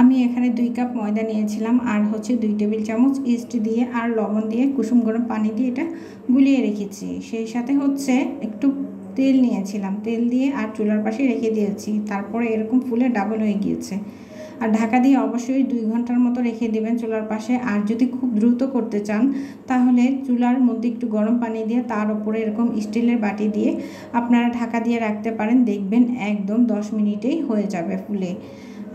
আমি এখানে 2 কাপ ময়দা নিয়েছিলাম আর হচ্ছে 2 টেবিল চামচ ইস্ট দিয়ে আর লবণ দিয়ে কুসুম গরম পানি দিয়ে এটা গুলিয়ে রেখেছি। সেই সাথে হচ্ছে একটু তেল নিয়েছিলাম, তেল দিয়ে আর চুলার পাশে রেখে দিয়েছি। তারপরে এরকম ফুলে ডাবল হয়ে গিয়েছে। আর ঢাকা দিয়ে অবশ্যই 2 ঘন্টার মতো রেখে দেবেন চুলার পাশে। আর যদি খুব দ্রুত করতে চান তাহলে চুলার মধ্যে একটু গরম পানি দিয়ে তার উপরে এরকম স্টিলের বাটি দিয়ে আপনারা ঢাকা দিয়ে রাখতে পারেন, দেখবেন একদম 10 মিনিটেই হয়ে যাবে ফুলে।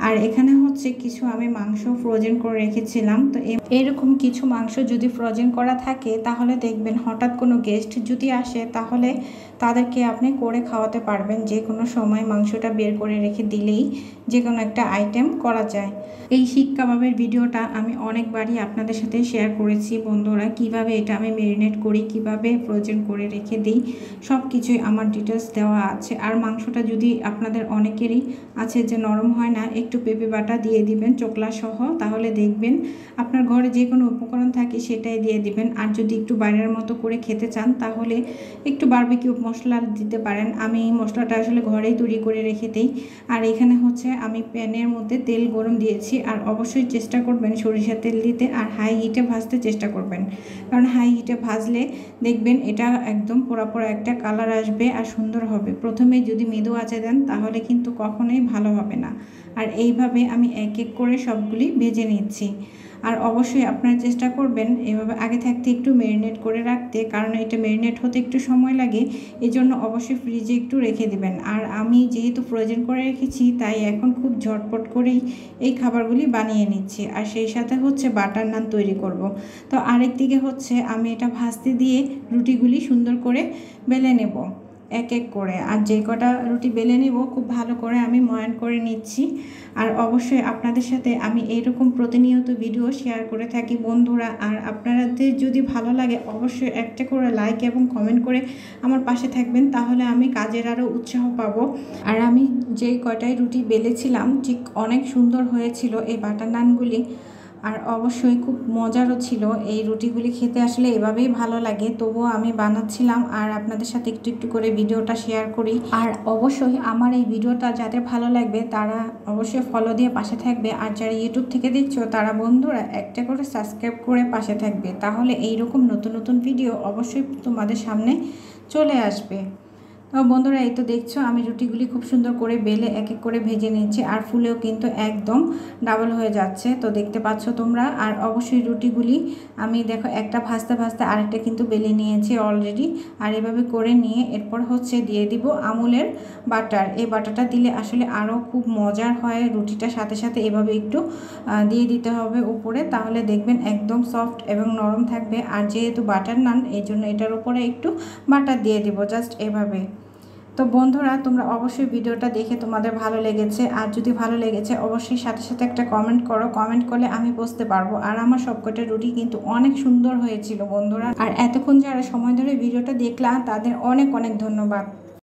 আর এখানে হচ্ছে কিছু আমি মাংস ফ্রোজেন করে রেখেছিলাম। তো এরকম কিছু মাংস যদি ফ্রোজেন করা থাকে তাহলে দেখবেন হঠাৎ কোনো গেস্ট যদি আসে তাহলে তাদেরকে আপনি করে খাওয়াতে পারবেন। যে কোনো সময় মাংসটা বের করে রেখে দিলেই যে কোনো একটা আইটেম করা যায়। এই শিক কাবাবের ভিডিওটা আমি অনেকবারই আপনাদের সাথে শেয়ার করেছি বন্ধুরা, কিভাবে এটা আমি ম্যারিনেট করি, কিভাবে ফ্রোজেন করে রেখে দিই, সব কিছুই আমার ডিটেলস দেওয়া আছে। আর মাংসটা যদি আপনাদের অনেকেরই আছে যে নরম হয় না, একটু পেঁপে বাটা দিয়ে দিবেন চোকলা সহ, তাহলে দেখবেন আপনার ঘরে যে কোনো উপকরণ থাকে সেটাই দিয়ে দিবেন। আর যদি একটু বাইরের মতো করে খেতে চান তাহলে একটু বারবিকিউ মশলা দিতে পারেন। আমি এই মশলাটা আসলে ঘরেই তৈরি করে রেখে দিই। আর এখানে হচ্ছে আমি প্যানের মধ্যে তেল গরম দিয়েছি। আর অবশ্যই চেষ্টা করবেন সরিষার তেল দিতে আর হাই হিটে ভাজতে চেষ্টা করবেন, কারণ হাই হিটে ভাজলে দেখবেন এটা একদম পোড়া পোড়া একটা কালার আসবে আর সুন্দর হবে। প্রথমে যদি মৃদু আঁচে দেন তাহলে কিন্তু কখনোই ভালো হবে না। আর এইভাবে আমি এক এক করে সবগুলি ভেজে নিচ্ছি। আর অবশ্যই আপনারা চেষ্টা করবেন এভাবে আগে থাকতে একটু ম্যারিনেট করে রাখতে, কারণ এটা ম্যারিনেট হতে একটু সময় লাগে, এই জন্য অবশ্যই ফ্রিজে একটু রেখে দেবেন। আর আমি যেহেতু ফ্রোজেন করে রেখেছি তাই এখন খুব ঝটপট করেই এই খাবারগুলি বানিয়ে নিচ্ছি। আর সেই সাথে হচ্ছে বাটার নান তৈরি করব। তো আরেক দিকে হচ্ছে আমি এটা ভাজতে দিয়ে রুটিগুলি সুন্দর করে বেলে নেব এক এক করে। আর যে কটা রুটি বেলে নেব খুব ভালো করে আমি ময়ান করে নিচ্ছি। আর অবশ্যই আপনাদের সাথে আমি এইরকম প্রতিনিয়ত ভিডিও শেয়ার করে থাকি বন্ধুরা। আর আপনাদের যদি ভালো লাগে অবশ্যই একটা করে লাইক এবং কমেন্ট করে আমার পাশে থাকবেন, তাহলে আমি কাজের আরও উৎসাহ পাবো। আর আমি যে কয়টায় রুটি বেলেছিলাম ঠিক অনেক সুন্দর হয়েছিল এই বাটার নানগুলি। আর অবশ্যই খুব মজারও ছিল। এই রুটিগুলি খেতে আসলে এভাবেই ভালো লাগে, তবুও আমি বানাচ্ছিলাম আর আপনাদের সাথে একটু একটু করে ভিডিওটা শেয়ার করি। আর অবশ্যই আমার এই ভিডিওটা যাদের ভালো লাগবে তারা অবশ্যই ফলো দিয়ে পাশে থাকবে। আর যারা ইউটিউব থেকে দেখছো তারা বন্ধুরা একটা করে সাবস্ক্রাইব করে পাশে থাকবে, তাহলে এইরকম নতুন নতুন ভিডিও অবশ্যই তোমাদের সামনে চলে আসবে। তো বন্ধুরা এই তো দেখছো আমি রুটিগুলি খুব সুন্দর করে বেলে এক এক করে ভেজে নিচ্ছি। আর ফুলেও কিন্তু একদম ডাবল হয়ে যাচ্ছে, তো দেখতে পাচ্ছ তোমরা। আর অবশ্যই রুটিগুলি আমি দেখো একটা ভাজতে ভাজতে আরেকটা কিন্তু বেলে নিয়েছি অলরেডি। আর এভাবে করে নিয়ে এরপর হচ্ছে দিয়ে দিব আমুলের বাটার। এই বাটারটা দিলে আসলে আরও খুব মজার হয়। রুটিটার সাথে সাথে এভাবে একটু দিয়ে দিতে হবে উপরে, তাহলে দেখবেন একদম সফট এবং নরম থাকবে। আর যেহেতু বাটার নান এই জন্য এটার উপরে একটু বাটার দিয়ে দিব জাস্ট এভাবে। তো বন্ধুরা তোমরা অবশ্যই ভিডিওটা দেখে তোমাদের ভালো লেগেছে, আর যদি ভালো লেগেছে অবশ্যই সাথে সাথে একটা কমেন্ট করো। কমেন্ট করলে আমি বুঝতে পারবো। আর আমার সবকটা রুটি কিন্তু অনেক সুন্দর হয়েছিল বন্ধুরা। আর এতক্ষণ যারা সময় ধরে ভিডিওটা দেখলাম তাদের অনেক অনেক ধন্যবাদ।